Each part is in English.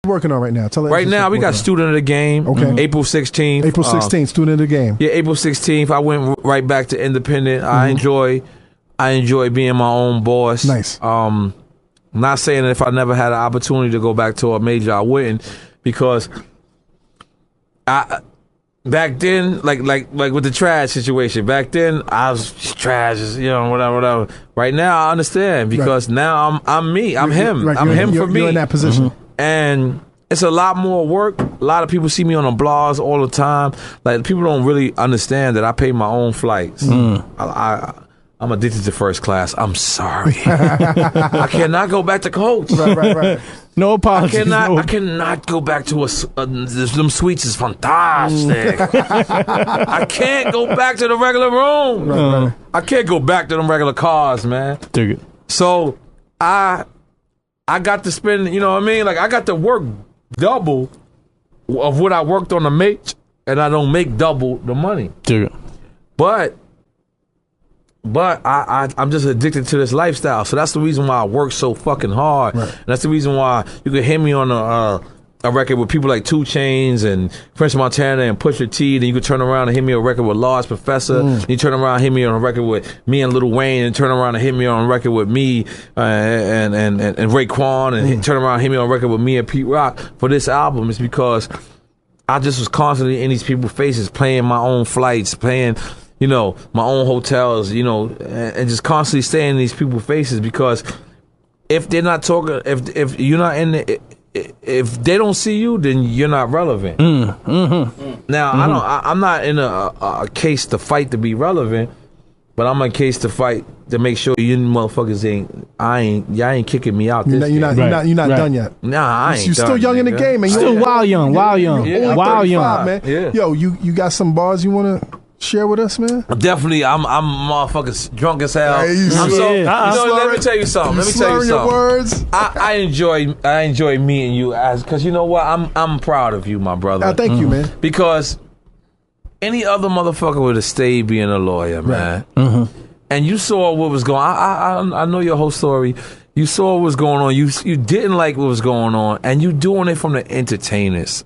working on right now? Tell us. Right now, we got Student of the Game. Okay. April 16th. April 16th, Student of the Game. Yeah, April 16th. I went right back to independent. I enjoy being my own boss. Nice. Not saying that if I never had an opportunity to go back to a major, I wouldn't, because back then, like with the trash situation, back then I was trash, whatever. Right now I understand, because now I'm me. I'm him. Right, I'm him for me. You're in that position. And it's a lot more work. A lot of people see me on the blogs all the time. Like, people don't really understand that I pay my own flights. I'm addicted to first class. I'm sorry. I cannot go back to coach. Right. No apologies. I cannot go back to them suites is fantastic. I can't go back to the regular room. Right. I can't go back to them regular cars, man. Dig it. So I got to spend, you know what I mean? Like, I got to work double of what I worked on the match, and I don't make double the money. Dig it. But I'm just addicted to this lifestyle. So that's the reason why I work so fucking hard. Right. And that's the reason why you can hear me on a record with people like 2 Chainz and Prince Montana and Pusha T. Then you can turn around and hit me on a record with Large Professor. You turn around and hit me on a record with me and Lil Wayne, and turn around and hit me on a record with me and Raekwon, and turn around and hit me on a record with me and Pete Rock for this album. Is because I just was constantly in these people's faces, playing my own flights, playing, you know, my own hotels, you know, and just constantly staying in these people's faces, because if they're not talking, if you're not in the, if they don't see you, then you're not relevant. Now, I'm not in a case to fight to be relevant, but I'm in a case to fight to make sure you motherfuckers y'all ain't kicking me out. You're not done yet. Nah, I ain't. You're still young in the game, man. Still wild young, Wild young, man. Yeah. Yo, you got some bars you want to share with us, man? Definitely. I'm motherfuckers drunk as hell. Hey, let me tell you something. Your words. I enjoy meeting you, because you know what? I'm proud of you, my brother. Thank you, man. Because any other motherfucker would have stayed being a lawyer, man. And you saw what was going on. I know your whole story. You saw what was going on. You didn't like what was going on, and you doing it from the entertainment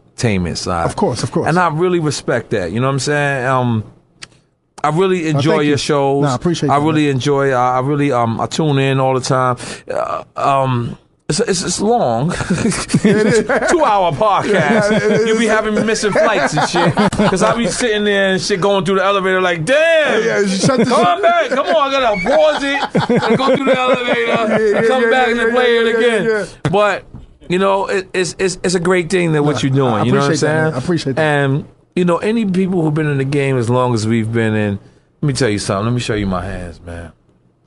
side. Of course. And I really respect that. You know what I'm saying? I really enjoy your shows. No, I appreciate I really enjoy. I really I tune in all the time. It's long. It's a 2-hour podcast. You be having me missing flights and shit, because I be sitting there and shit going through the elevator like, damn. Come back. Come on, I gotta pause it and go through the elevator. Come back and play it again. But you know, it's a great thing that what you're doing. You know what I'm saying? I appreciate that. And you know, any people who've been in the game as long as we've been in, let me tell you something. Let me show you my hands, man.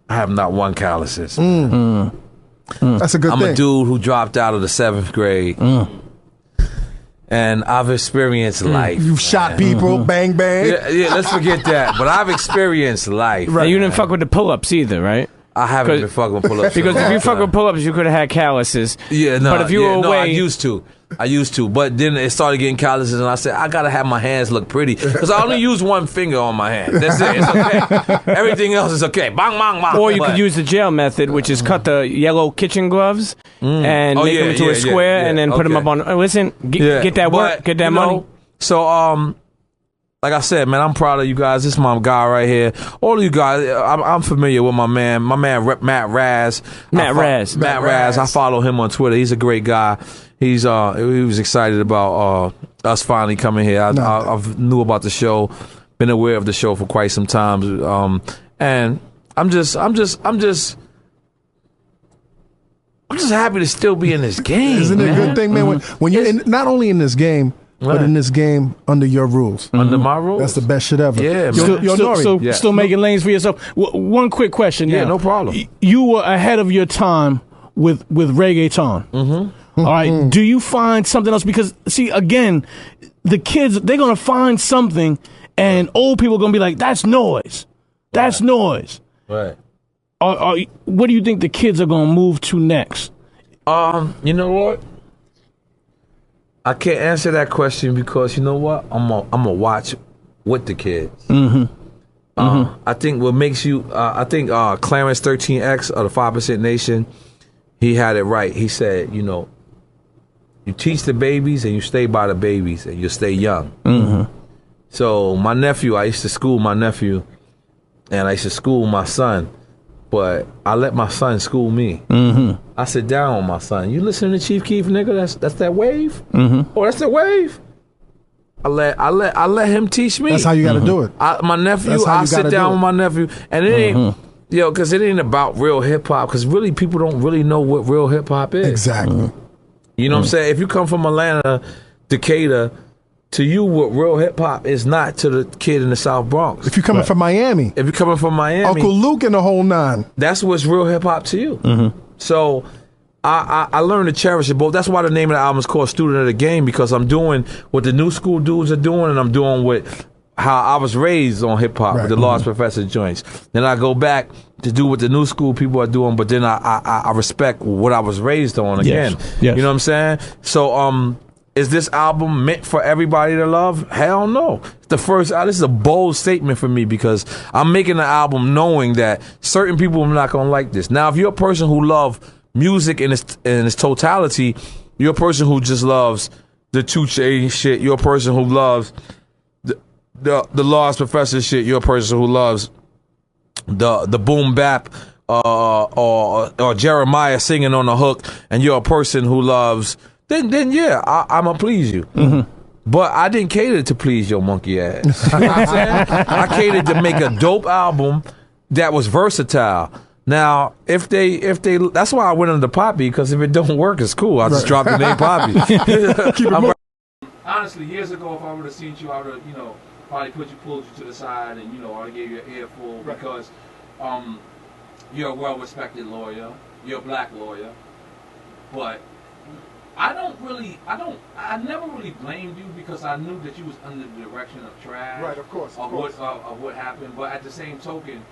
I have not one calluses. That's a good thing. I'm a dude who dropped out of the 7th grade. And I've experienced life. You've shot people, bang, bang. Yeah, let's forget that. But I've experienced life. Right. And you didn't fuck with the pull-ups either, right? I haven't been fucking with pull-ups. Because if you fuck with pull-ups, you could have had calluses. Yeah, no. But if you were away... I used to. But then it started getting calluses, and I said, I got to have my hands look pretty. Because I only use one finger on my hand. That's it. It's okay. Everything else is okay. Bang, bang, bang. Or you could use the jail method, which is cut the yellow kitchen gloves and make them into a square and then put them up on... Listen, get that work, get that money. So, like I said, man, I'm proud of you guys. This is my guy right here. All of you guys, I'm familiar with my man Matt Raz. Matt Raz. I follow him on Twitter. He's a great guy. He was excited about us finally coming here. I've knew about the show, been aware of the show for quite some time. And I'm just happy to still be in this game. Isn't it a good thing, man? When you're not only in this game, but in this game under your rules. Under my rules. That's the best shit ever. Yeah, man. Still making lanes for yourself. One quick question. Yeah, now. no problem. You were ahead of your time with reggaeton. All right. Do you find something else? Because, see, again, the kids, they're going to find something, and old people are going to be like, that's noise. That's noise. Right. What do you think the kids are going to move to next? You know what? I can't answer that question because you know what? I'm gonna watch with the kids. I think what makes you, Clarence 13X of the 5% Nation, he had it right. He said, you know, You teach the babies and you stay by the babies and you stay young. So my nephew, I used to school my nephew and I used to school my son, but I let my son school me. I sit down with my son. You listen to Chief Keef, nigga? That's that wave? Oh, that's that wave? I let him teach me. That's how you got to do it. My nephew, I sit down with my nephew, and it ain't, because it ain't about real hip hop. Because really, people don't really know what real hip hop is. Exactly. You know what I'm saying? If you come from Atlanta, Decatur, to you, what real hip hop is not to the kid in the South Bronx. If you're coming from Miami, Uncle Luke and the whole nine, that's what's real hip hop to you. So I learned to cherish it both. That's why the name of the album is called Student of the Game, because I'm doing what the new school dudes are doing, and I'm doing what how I was raised on hip hop with the Lost Professor joints. Then I go back to do what the new school people are doing, but then I respect what I was raised on again. You know what I'm saying? So is this album meant for everybody to love? Hell no. This is a bold statement for me, because I'm making an album knowing that certain people are not gonna like this. Now, if you're a person who loves music in its totality, you're a person who just loves the 2 Chainz shit, you're a person who loves the Lost Professor shit, you're a person who loves the boom bap or Jeremiah singing on the hook, and you're a person who loves, then yeah, I'm gonna please you. But I didn't cater to please your monkey ass. You know what I'm saying? I catered to make a dope album that was versatile. Now, if they, that's why I went under P.A.P.I, because if it don't work, it's cool. I just drop the name P.A.P.I. Honestly, years ago, if I would have seen you, I would have, probably pulled you to the side, and I would have gave you an earful, because you're a well-respected lawyer, you're a black lawyer, but I never really blamed you, because I knew that you was under the direction of Trav. Right, of course. Of what happened, but at the same token,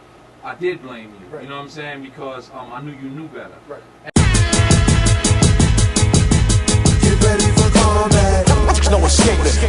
I did blame you. Right. You know what I'm saying? Because I knew you knew better. Right. Get ready for combat. No escaping.